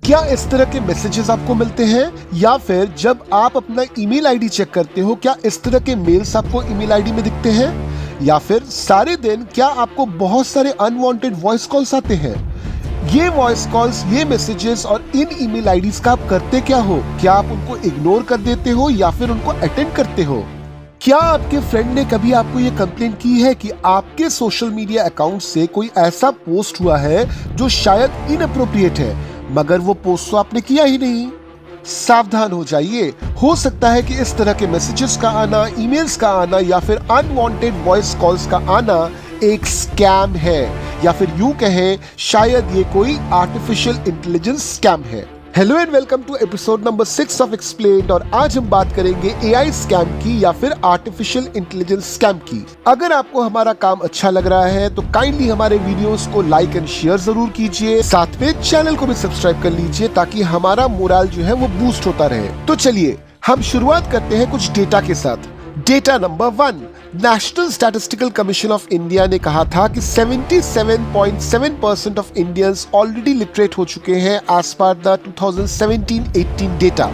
क्या इस तरह के मैसेजेस आपको मिलते हैं, या फिर जब आप अपना ईमेल आईडी चेक करते हो क्या इस तरह के मेल्स आपको ईमेल आईडी में दिखते हैं, या फिर सारे दिन क्या आपको बहुत सारे अनवांटेड वॉइस कॉल्स आते हैं। ये वॉइस कॉल्स, ये मैसेजेस और इन ईमेल आईडीज का आप करते क्या हो? क्या आप उनको इग्नोर कर देते हो या फिर उनको अटेंड करते हो? क्या आपके फ्रेंड ने कभी आपको ये कंप्लेंट की है कि आपके सोशल मीडिया अकाउंट से कोई ऐसा पोस्ट हुआ है जो शायद इनअप्रोप्रिएट है, मगर वो पोस्ट तो आपने किया ही नहीं? सावधान हो जाइए, हो सकता है कि इस तरह के मैसेजेस का आना, ईमेल्स का आना या फिर अनवांटेड वॉइस कॉल्स का आना एक स्कैम है, या फिर यूं कहें शायद ये कोई आर्टिफिशियल इंटेलिजेंस स्कैम है। Hello and welcome to episode number 6 of explained, और आज हम बात करेंगे एआई स्कैम की या फिर आर्टिफिशियल इंटेलिजेंस स्कैम की। अगर आपको हमारा काम अच्छा लग रहा है तो काइंडली हमारे वीडियोस को लाइक एंड शेयर जरूर कीजिए, साथ में चैनल को भी सब्सक्राइब कर लीजिए ताकि हमारा मोरल जो है वो बूस्ट होता रहे। तो चलिए हम शुरुआत करते हैं कुछ डेटा के साथ। Data number 1, national statistical commission of India ने कहा था कि 77.7% ऑफ इंडियंस ऑलरेडी लिटरेट हो चुके हैं एज पर the 2017-18 data.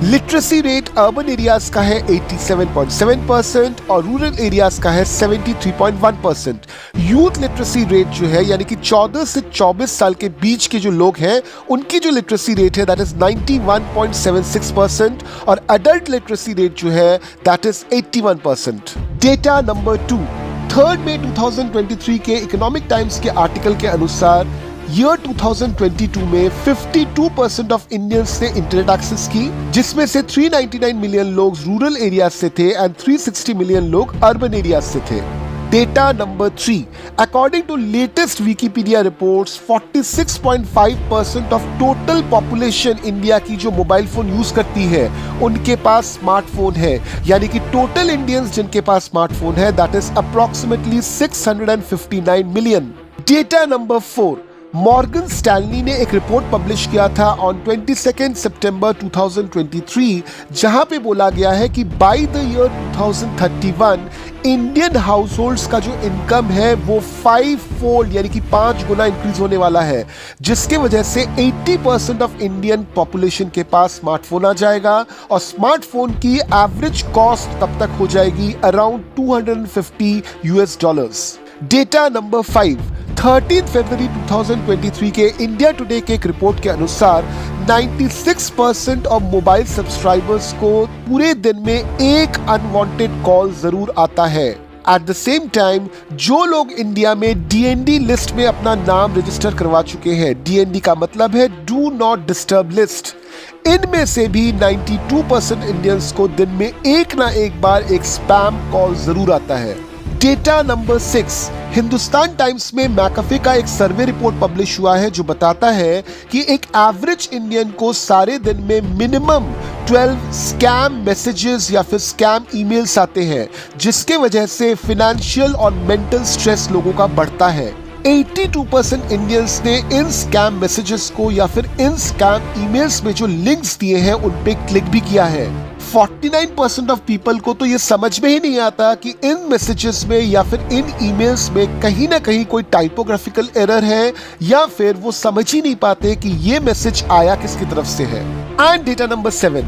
Literacy rate urban areas का है 87.7% और रूरल एरियाज का है 73.1%। यूथ लिटरेसी रेट जो है यानी कि 14 से 24 साल के बीच के जो लोग हैं उनकी जो लिटरेसी रेट है दैट इज 91.76% और अडल्ट लिटरेसी रेट जो है दैट इज 81%। डेटा नंबर 2, 3 मई 2023 के इकोनॉमिक टाइम्स के आर्टिकल के अनुसार ईयर 2022 में 52% ऑफ इंडियंस ने इंटरनेट एक्सेस की, जिसमें से 399 मिलियन लोग रूरल एरियाज से थे एंड 360 मिलियन लोग अर्बन एरियाज से थे। Data number 3, according to latest Wikipedia reports 46.5% of total population India की जो मोबाइल फोन यूज करती है उनके पास स्मार्टफोन है, यानी कि टोटल इंडियंस जिनके पास स्मार्टफोन है that is approximately 659 million. Data number 4, Morgan Stanley ने एक रिपोर्ट पब्लिश किया था ऑन 22 सितंबर 2023 जहां पे बोला गया है कि by the year 2031 Indian households का जो इनकम है वो 5 फोल्ड यानी कि 5 गुना इंक्रीज होने वाला है, जिसके वजह से 80% ऑफ इंडियन पॉपुलेशन के पास स्मार्टफोन आ जाएगा और स्मार्टफोन की एवरेज कॉस्ट तब तक हो जाएगी अराउंड $250। डेटा नंबर 5, 13 फरवरी 2023 के इंडिया टुडे के एक रिपोर्ट के अनुसार 96% ऑफ मोबाइल सब्सक्राइबर्स को पूरे दिन में एक अनवांटेड कॉल जरूर आता है। एट द सेम टाइम जो लोग इंडिया में डीएनडी लिस्ट में अपना नाम रजिस्टर करवा चुके हैं, डीएनडी का मतलब है डू नॉट डिस्टर्ब लिस्ट, इनमें से भी 92% इंडियंस को दिन में एक ना एक बार एक स्पैम कॉल जरूर आता है। डेटा नंबर 6, हिंदुस्तान टाइम्स में मैकफे का एक सर्वे रिपोर्ट पब्लिश हुआ है जो बताता है कि एक एवरेज इंडियन को सारे दिन में मिनिमम 12 स्कैम मैसेजेस या फिर स्कैम ईमेल्स आते हैं, जिसके वजह से फिनेंशियल और मेंटल स्ट्रेस लोगों का बढ़ता है। 82% इंडियंस ने इन स्कैम मैसेजेस को या फिर इन स्कैम ईमेल्स में जो लिंक्स दिए हैं उन पे क्लिक भी किया है। 49% ऑफ पीपल को तो ये समझ में ही नहीं आता कि इन मैसेजेस में या फिर इन ईमेल्स में कहीं ना कहीं कोई टाइपोग्राफिकल एरर है, या फिर वो समझ ही नहीं पाते कि ये मैसेज आया किसकी तरफ से है। एंड डेटा नंबर 7,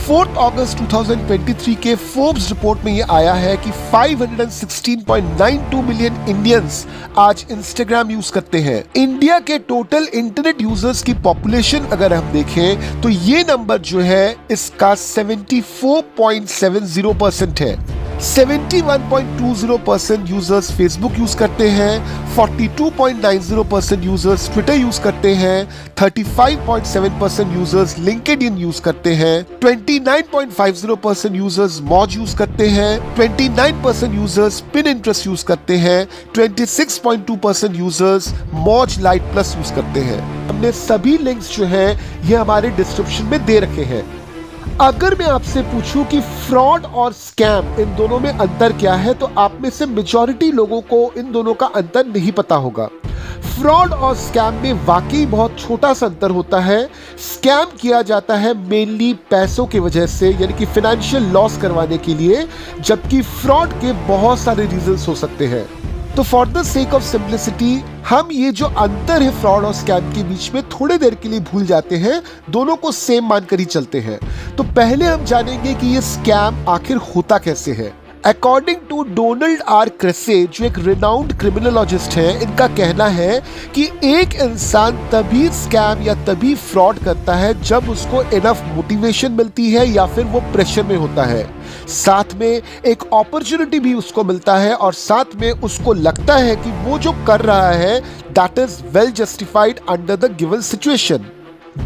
4 अगस्त 2023 के फोर्ब्स रिपोर्ट में ये आया है कि 516.92 मिलियन इंडियंस आज इंस्टाग्राम यूज करते हैं। इंडिया के टोटल इंटरनेट यूजर्स की पॉपुलेशन अगर हम देखें तो ये नंबर जो है इसका 74.70% है। 71.20% यूजर्स फेसबुक यूज करते हैं, 42.90% यूजर्स ट्विटर यूज करते हैं, 35.7% यूजर्स लिंक्डइन यूज करते हैं, 29.50% यूजर्स मौज यूज करते हैं, 29% यूजर्स पिनिंटरेस्ट यूज करते हैं, 26.2% यूजर्स मौज लाइट प्लस यूज करते हैं। हमने सभी लिंक्स जो हैं ये हमारे डिस्क्रिप्शन में दे रखे हैं। अगर मैं आपसे पूछूं कि फ्रॉड और स्कैम इन दोनों में अंतर क्या है तो आप में से मेजॉरिटी लोगों को इन दोनों का अंतर नहीं पता होगा। फ्रॉड और स्कैम में वाकई बहुत छोटा सा अंतर होता है। स्कैम किया जाता है मेनली पैसों की वजह से, यानी कि फाइनेंशियल लॉस करवाने के लिए, जबकि फ्रॉड के बहुत सारे रीजंस हो सकते हैं। तो for the sake of simplicity हम ये जो अंतर है फ्रॉड और स्कैम के बीच में थोड़ी देर के लिए भूल जाते हैं, दोनों को सेम मानकर ही चलते हैं। तो पहले हम जानेंगे कि ये स्कैम आखिर होता कैसे है। अकॉर्डिंग टू डोनाल्ड आर क्रेसे, जो एक रिनाउंड क्रिमिनोलॉजिस्ट है, इनका कहना है कि एक इंसान तभी स्कैम या तभी फ्रॉड करता है जब उसको इनफ मोटिवेशन मिलती है या फिर वो प्रेशर में होता है, साथ में एक अपॉर्चुनिटी भी उसको मिलता है और साथ में उसको लगता है कि वो जो कर रहा है that is well justified under the given situation.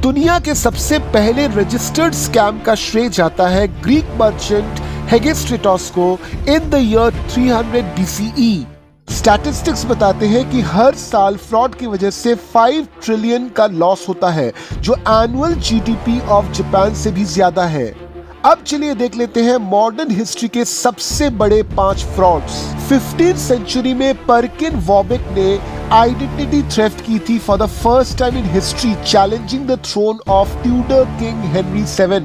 दुनिया के सबसे पहले रजिस्टर्ड स्कैम का श्रेय जाता है ग्रीक मर्चेंट हेगेस्ट्रेटस को in the year 300 BCE। Statistics बताते हैं कि हर साल फ्रॉड की वजह से 5 ट्रिलियन का लॉस होता है, जो एनुअल जीडीपी ऑफ जापान से भी ज्यादा है। अब चलिए देख लेते हैं मॉडर्न हिस्ट्री के सबसे बड़े 5 फ्रॉड्स। 15th सेंचुरी में परकिन वॉबेक ने आइडेंटिटी थेफ्ट की थी for the first time in history, challenging the throne of Tudor king Henry 7।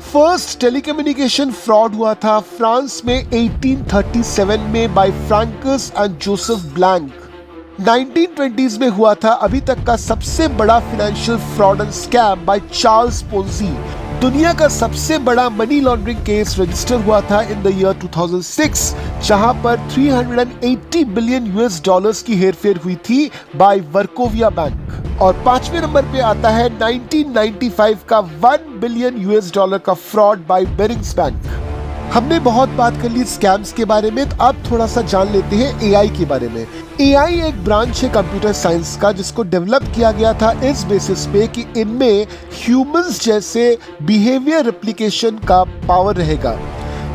First telecommunication fraud हुआ था फ्रांस में 1837 में by Francois and Joseph Blanc. 1920s में हुआ था अभी तक का सबसे बड़ा financial fraud and scam by Charles Ponzi. दुनिया का सबसे बड़ा मनी लॉन्ड्रिंग केस रजिस्टर हुआ था इन द ईयर 2006, जहां पर 380 बिलियन US डॉलर्स की हेरफेर हुई थी बाय वर्कोविया बैंक। और 5वें नंबर पे आता है 1995 का 1 बिलियन US डॉलर का फ्रॉड बाय बेरिंग्स बैंक। हमने बहुत बात कर ली स्कैम्स के बारे में, तो अब थोड़ा सा जान लेते हैं एआई के बारे में। एआई एक ब्रांच है कंप्यूटर साइंस का, जिसको डेवलप किया गया था इस बेसिस पे कि इनमें ह्यूमंस जैसे बिहेवियर रेप्लिकेशन का पावर रहेगा।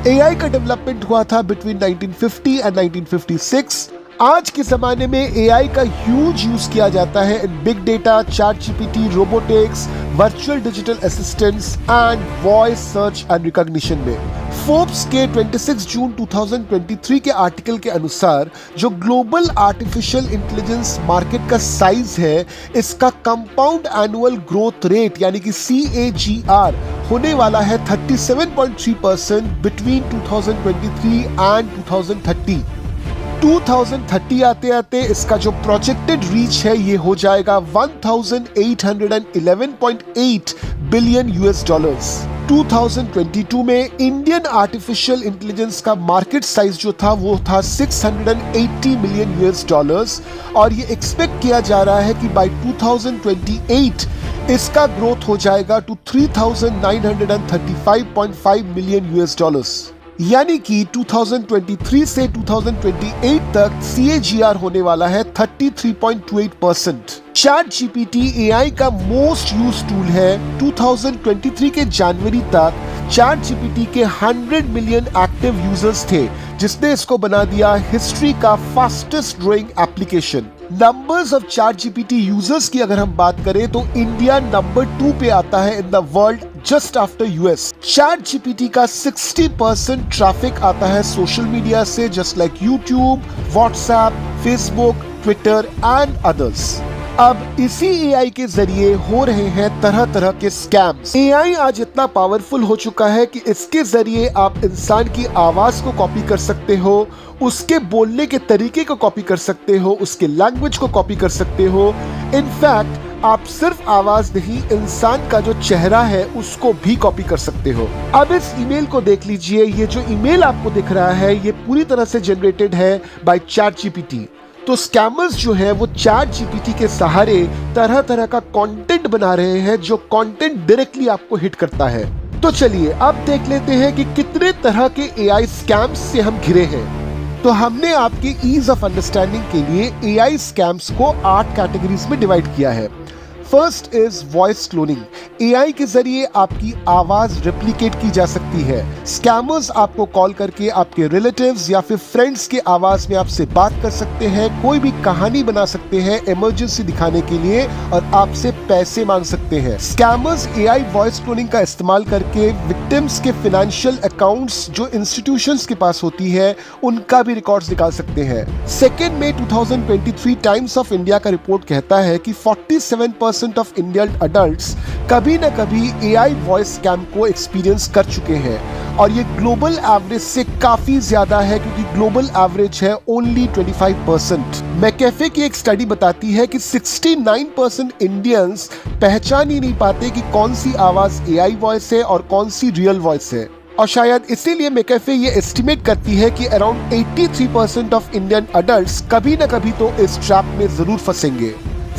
एआई का डेवलपमेंट हुआ था बिटवीन 1950 एंड 1956। आज के जमाने में एआई का ह्यूज यूज किया जाता है in big data, chat GPT, robotics, virtual digital assistants and voice search and recognition में। फोर्ब्स के 26 जून 2023 के आर्टिकल के अनुसार जो ग्लोबल आर्टिफिशियल इंटेलिजेंस मार्केट का साइज है, इसका कंपाउंड एनुअल ग्रोथ रेट यानी कि CAGR होने वाला है 37.3% बिटवीन 2023 एंड 2030। 2030 आते आते इसका जो प्रोजेक्टेड रीच है ये हो जाएगा 1811.8 बिलियन US डॉलर्स। 2022 में इंडियन आर्टिफिशियल इंटेलिजेंस का मार्केट साइज जो था वो था 680 मिलियन US डॉलर्स और ये एक्सपेक्ट किया जा रहा है कि बाय 2028 इसका ग्रोथ हो जाएगा टू 3935.5 मिलियन US डॉलर्स। यानी कि 2023 से 2028 तक CAGR होने वाला है 33.28%। चैट जीपीटी एआई का मोस्ट यूज टूल है। 2023 के जनवरी तक चैट जीपीटी के 100 मिलियन एक्टिव यूजर्स थे, जिसने इसको बना दिया हिस्ट्री का fastest growing application. Numbers of chat GPT users की अगर हम बात करें तो इंडिया नंबर 2 पे आता है in the world just after US। Chat GPT का 60% ट्रैफिक आता है सोशल मीडिया से, just like YouTube, WhatsApp, Facebook, Twitter and others. अब इसी एआई के जरिए हो रहे हैं तरह तरह के स्कैम्स। एआई आज इतना पावरफुल हो चुका है कि इसके जरिए आप इंसान की आवाज को कॉपी कर सकते हो, उसके बोलने के तरीके को कॉपी कर सकते हो, उसके लैंग्वेज को कॉपी कर सकते हो। इनफैक्ट आप सिर्फ आवाज नहीं, इंसान का जो चेहरा है उसको भी कॉपी कर सकते हो। अब इस ईमेल को देख लीजिए। ये जो ईमेल आपको दिख रहा है ये पूरी तरह से जनरेटेड है बाय चैट जीपीटी। तो स्कैमर्स जो है वो चैट जीपीटी के सहारे तरह तरह का कंटेंट बना रहे हैं, जो कंटेंट डायरेक्टली आपको हिट करता है। तो चलिए अब देख लेते हैं कि कितने तरह के एआई स्कैम्स से हम घिरे हैं। तो हमने आपके ईज ऑफ अंडरस्टैंडिंग के लिए एआई स्कैम्स को 8 कैटेगरीज में डिवाइड किया है। First is voice cloning. AI के जरिए आपकी आवाज रेप्लिकेट की जा सकती है। स्कैमर्स आपको कॉल करके आपके रिलेटिव्स या फिर फ्रेंड्स के आवाज में आपसे बात कर सकते हैं, कोई भी कहानी बना सकते हैं इमरजेंसी दिखाने के लिए और आपसे पैसे मांग सकते हैं। स्कैमर्स एआई वॉइस क्लोनिंग का इस्तेमाल करके विक्टिम्स के फाइनेंशियल अकाउंट्स जो इंस्टीट्यूशंस के पास होती है उनका भी रिकॉर्ड्स निकाल सकते हैं। सेकेंड में 2023 टाइम्स ऑफ इंडिया का रिपोर्ट कहता है कि 47% ऑफ इंडियन अडल्ट्स कभी न कभी एआई वॉइस स्कैम को एक्सपीरियंस कर चुके हैं और ये ग्लोबल एवरेज से काफी ज्यादा है, क्योंकि ग्लोबल एवरेज है ओनली 25%। मैकेफे की एक स्टडी बताती है कि 69% इंडियंस पहचान ही नहीं पाते कि कौन सी आवाज एआई वॉइस है और कौन सी रियल वॉइस है। और शायद इसीलिए मैकेफे ये एस्टिमेट करती है कि अराउंड 83% ऑफ इंडियन अडल्ट्स कभी ना कभी तो इस ट्रैप में जरूर फंसेंगे।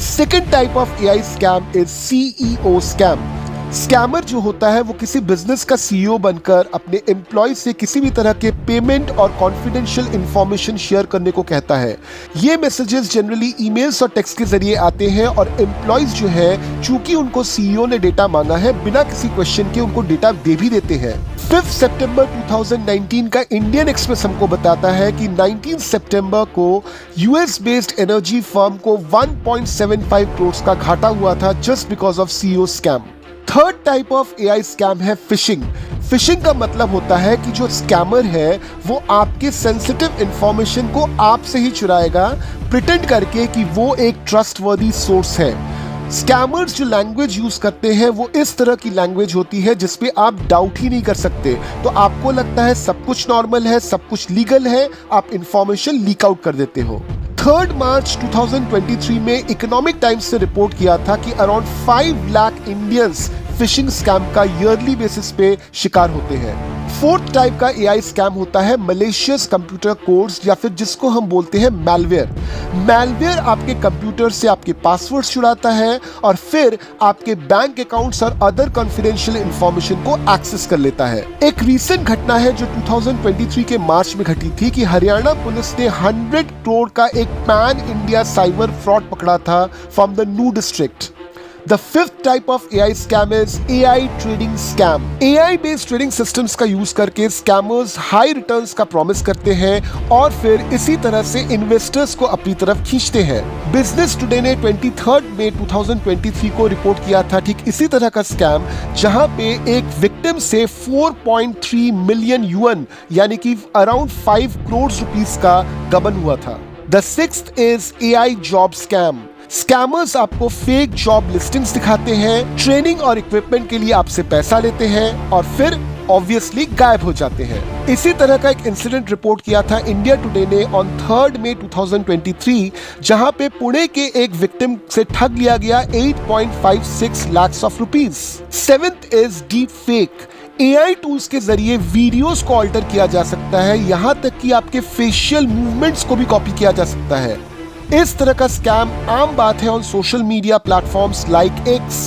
Second type of AI scam is CEO scam. Scammer जो होता है वो किसी बिजनेस का सीईओ बनकर अपने एम्प्लॉय से किसी भी तरह के पेमेंट और कॉन्फिडेंशियल इंफॉर्मेशन शेयर करने को कहता है। ये मैसेजेस जनरली ईमेल्स और टेक्स्ट के जरिए आते हैं और एम्प्लॉयज जो है, चूंकि उनको सीईओ ने डेटा मांगा है, बिना किसी क्वेश्चन के उनको डेटा दे भी देते हैं। 5 सितंबर 2019 का इंडियन एक्सप्रेस हमको बताता है कि 19 सितंबर को यूएस बेस्ड एनर्जी फर्म को 1.75 करोड़ का घाटा हुआ था just because of CEO scam. Third type of AI scam है फिशिंग। फिशिंग का मतलब होता है कि जो स्कैमर है वो आपके सेंसिटिव इंफॉर्मेशन को आपसे ही चुराएगा, प्रिटेंड करके कि वो एक ट्रस्टवर्दी सोर्स है। स्कैमर्स जो लैंग्वेज यूज करते हैं वो इस तरह की लैंग्वेज होती है जिसपे आप डाउट ही नहीं कर सकते। तो आपको लगता है सब कुछ नॉर्मल है, सब कुछ लीगल है, आप इंफॉर्मेशन लीक आउट कर देते हो। 3 मार्च 2023 में इकोनॉमिक टाइम्स ने रिपोर्ट किया था कि around 5 lakh Indians fishing scam का ईयरली बेसिस पे शिकार होते हैं। फोर्थ टाइप का एआई स्कैम होता है मलेशियस कंप्यूटर कोड्स, या फिर जिसको हम बोलते हैं मैलवेयर। मैलवेयर आपके कंप्यूटर से आपके पासवर्ड्स चुराता है और फिर आपके बैंक अकाउंट्स और अदर कॉन्फिडेंशियल इंफॉर्मेशन को एक्सेस कर लेता है। एक रीसेंट घटना है जो 2023 के मार्च में घटी थी कि हरियाणा पुलिस ने 100 करोड़ का एक पैन इंडिया साइबर फ्रॉड पकड़ा था फ्रॉम द नू district. The fifth type of AI scam is AI trading scam. AI based trading systems का यूज करके स्कैमर्स हाई रिटर्न्स का प्रॉमिस करते हैं और फिर इसी तरह से इन्वेस्टर्स को अपनी तरफ खींचते हैं। बिजनेस टुडे ने 23 मई 2023 को रिपोर्ट किया था ठीक इसी तरह का स्कैम, जहां पे एक विक्टिम से 4.3 मिलियन युएन यानी कि अराउंड 5 करोड़ रुपीस का गबन हुआ था। The sixth is AI job scam. Scammers आपको फेक जॉब लिस्टिंग्स दिखाते हैं, ट्रेनिंग और इक्विपमेंट के लिए आपसे पैसा लेते हैं और फिर ऑब्वियसली गायब हो जाते हैं। इसी तरह का एक इंसिडेंट रिपोर्ट किया था इंडिया टुडे ने ऑन 3 मई 2023, जहां पे पुणे के एक विक्टिम से ठग लिया गया 8.56 lakh of rupees. Seventh is deep fake. AI tools के जरिए वीडियोस को ऑल्टर किया जा सकता है, यहां तक कि आपके फेशियल मूवमेंट्स को भी कॉपी किया जा सकता है। इस तरह का स्कैम आम बात है on social media platforms like x.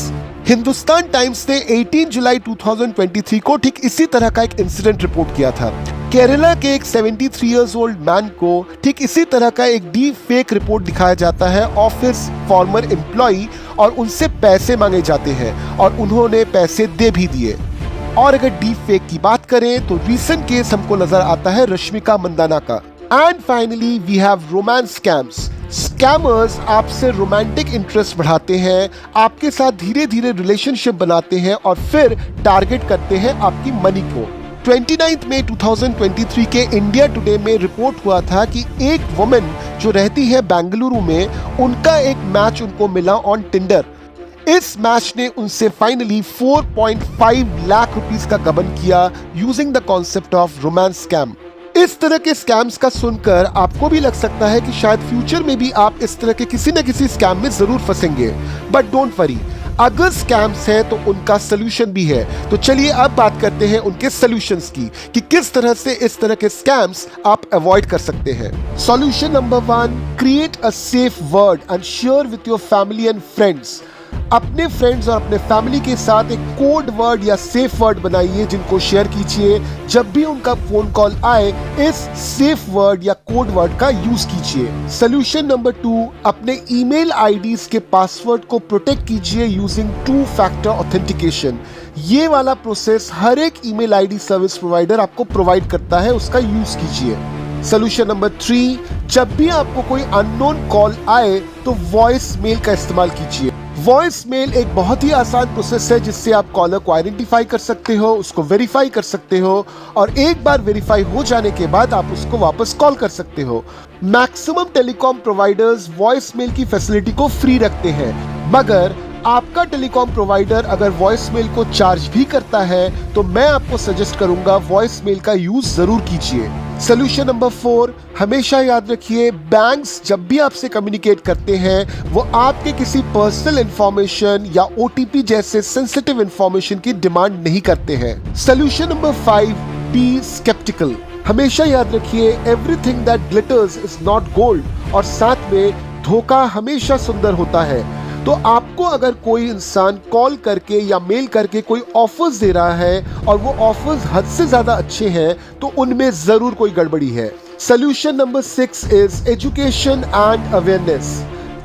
Hindustan times ने 18 जुलाई 2023 को ठीक इसी तरह का एक इंसिडेंट रिपोर्ट किया था। केरला के एक 73 इयर्स ओल्ड मैन को ठीक इसी तरह का एक डीप फेक रिपोर्ट दिखाया जाता है ऑफिस फॉर्मर एम्प्लॉय और उनसे पैसे मांगे जाते हैं और उन्होंने पैसे दे भी दिए। और अगर डीप फेक की बात करें तो रीसेंट केस हमको नजर आता है रश्मिका मंदाना का। And finally we have romance scams. Scammers आपसे रोमांटिक इंटरेस्ट बढ़ाते हैं, आपके साथ धीरे धीरे रिलेशनशिप बनाते हैं और फिर टारगेट करते हैं आपकी मनी को। 29 मई 2023 के इंडिया टुडे में रिपोर्ट हुआ था कि एक वुमन जो रहती है बेंगलुरु में, उनका एक मैच उनको मिला ऑन टिंडर। इस मैच ने उनसे फाइनली 4.5 लाख रुपीस का गबन किया using the concept of romance scam. इस तरह के स्कैम्स का सुनकर आपको भी लग सकता है कि शायद फ्यूचर में भी आप इस तरह के किसी न किसी स्कैम में जरूर फंसेंगे, बट डोंट वरी, अगर स्कैम्स है तो उनका सोल्यूशन भी है। तो चलिए अब बात करते हैं उनके सोल्यूशंस की कि किस तरह से इस तरह के स्कैम्स आप अवॉइड कर सकते हैं। Solution number 1, create a safe word and share with your family and friends. अपने फ्रेंड्स और अपने फैमिली के साथ एक कोड वर्ड या सेफ वर्ड बनाइए जिनको शेयर कीजिए। जब भी उनका फोन कॉल आए इस सेफ वर्ड या कोड वर्ड का यूज कीजिए। सोल्यूशन नंबर 2, अपने ईमेल आईडीज के पासवर्ड को प्रोटेक्ट कीजिए यूजिंग 2 फैक्टर ऑथेंटिकेशन। ये वाला प्रोसेस हर एक ईमेल आईडी सर्विस प्रोवाइडर आपको प्रोवाइड करता है, उसका यूज कीजिए। सोल्यूशन नंबर 3, जब भी आपको कोई अननोन कॉल आए तो वॉइस मेल का इस्तेमाल कीजिए। वॉइस मेल एक बहुत ही आसान प्रोसेस है जिससे आप कॉलर को आइडेंटिफाई कर सकते हो, उसको वेरीफाई कर सकते हो और एक बार वेरीफाई हो जाने के बाद आप उसको वापस कॉल कर सकते हो। Maximum telecom providers voice mail की फैसिलिटी को फ्री रखते हैं, मगर आपका टेलीकॉम प्रोवाइडर अगर वॉइस मेल को चार्ज भी करता है तो मैं आपको सजेस्ट करूंगा वॉइस मेल का यूज जरूर कीजिए। सोल्यूशन नंबर 4, हमेशा याद रखिए बैंक्स जब भी आपसे कम्युनिकेट करते हैं वो आपके किसी पर्सनल इंफॉर्मेशन या ओटीपी जैसे सेंसिटिव इंफॉर्मेशन की डिमांड नहीं करते हैं। Solution number 5, be sceptical. हमेशा याद रखिए everything that glitters is not gold, और साथ में धोखा हमेशा सुंदर होता है। तो आपको अगर कोई इंसान कॉल करके या मेल करके कोई ऑफर्स दे रहा है और वो ऑफर्स हद से ज्यादा अच्छे हैं तो उनमें जरूर कोई गड़बड़ी है। Solution number 6 is education and awareness.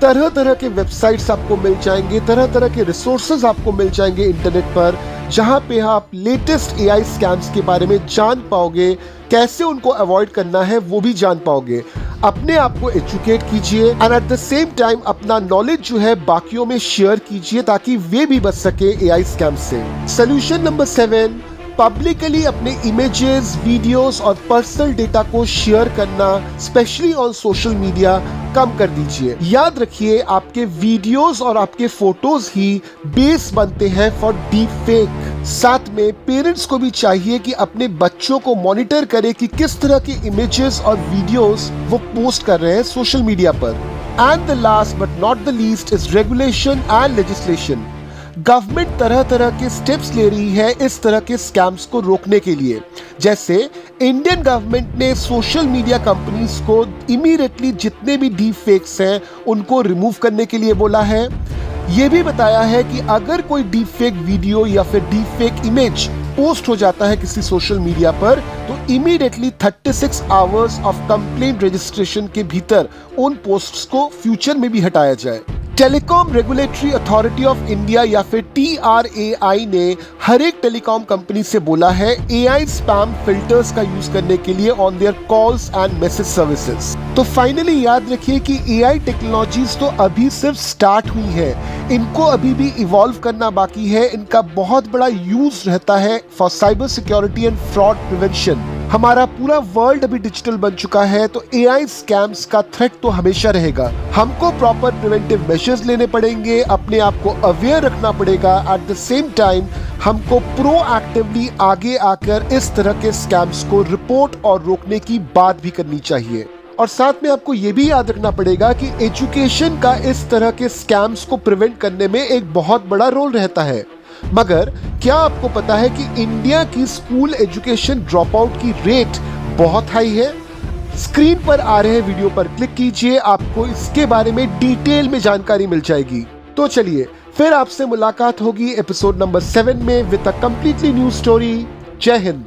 तरह तरह के वेबसाइट्स आपको मिल जाएंगे, तरह तरह के रिसोर्सेज आपको मिल जाएंगे इंटरनेट पर, जहां पे आप लेटेस्ट एआई स्कैम्स के बारे में जान पाओगे, कैसे उनको अवॉइड करना है वो भी जान पाओगे। अपने आप को एजुकेट कीजिए and at the same time अपना नॉलेज जो है बाकियों में शेयर कीजिए ताकि वे भी बच सके एआई स्कैम से। सोल्यूशन नंबर 7, पब्लिकली अपने इमेजेस, वीडियोस और पर्सनल डेटा को शेयर करना स्पेशली ऑन सोशल मीडिया कम कर दीजिए। याद रखिए आपके वीडियोस और आपके फोटोज ही बेस बनते हैं फॉर डीप फेक। साथ में पेरेंट्स को भी चाहिए कि अपने बच्चों को मॉनिटर करे कि किस तरह के इमेजेस और वीडियोस वो पोस्ट कर रहे हैं सोशल मीडिया पर। And the last but not the least is regulation and legislation. Government तरह तरह के स्टेप्स ले रही है इस तरह के स्कैम्स को रोकने के लिए। जैसे इंडियन गवर्नमेंट ने सोशल मीडिया कंपनीज को इमीडिएटली जितने भी डीप फेक्स हैं उनको रिमूव करने के लिए बोला है। ये भी बताया है कि अगर कोई डीप फेक वीडियो या फिर डीप फेक इमेज पोस्ट हो जाता है किसी सोशल मीडिया पर तो immediately 36 hours of complaint registration के भीतर उन पोस्ट्स को फ्यूचर में भी हटाया जाए। Telecom regulatory authority of India या फिर TRAI ने हर एक टेलीकॉम कंपनी से बोला है AI स्पैम फिल्टर्स का यूज करने के लिए on their calls and message services. तो फाइनली याद रखिए कि AI टेक्नोलॉजीज तो अभी सिर्फ स्टार्ट हुई है, इनको अभी भी इवॉल्व करना बाकी है। इनका बहुत बड़ा यूज रहता है for cyber security and fraud prevention. हमारा पूरा वर्ल्ड अभी डिजिटल बन चुका है तो AI स्कैम्स का थ्रेट तो हमेशा रहेगा। हमको प्रॉपर प्रिवेंटिव मेजर्स लेने पड़ेंगे, अपने आप को अवेयर रखना पड़ेगा। एट द सेम टाइम हमको प्रोएक्टिवली आगे आकर इस तरह के स्कैम्स को रिपोर्ट और रोकने की बात भी करनी चाहिए। और साथ में आपको ये भी याद रखना पड़ेगा कि एजुकेशन का इस तरह के स्कैम्स को प्रिवेंट करने में एक बहुत बड़ा रोल रहता है। मगर क्या आपको पता है कि इंडिया की स्कूल एजुकेशन ड्रॉप आउट की रेट बहुत हाई है? स्क्रीन पर आ रहे वीडियो पर क्लिक कीजिए, आपको इसके बारे में डिटेल में जानकारी मिल जाएगी। तो चलिए फिर आपसे मुलाकात होगी एपिसोड नंबर 7 में with a completely new story. जय हिंद।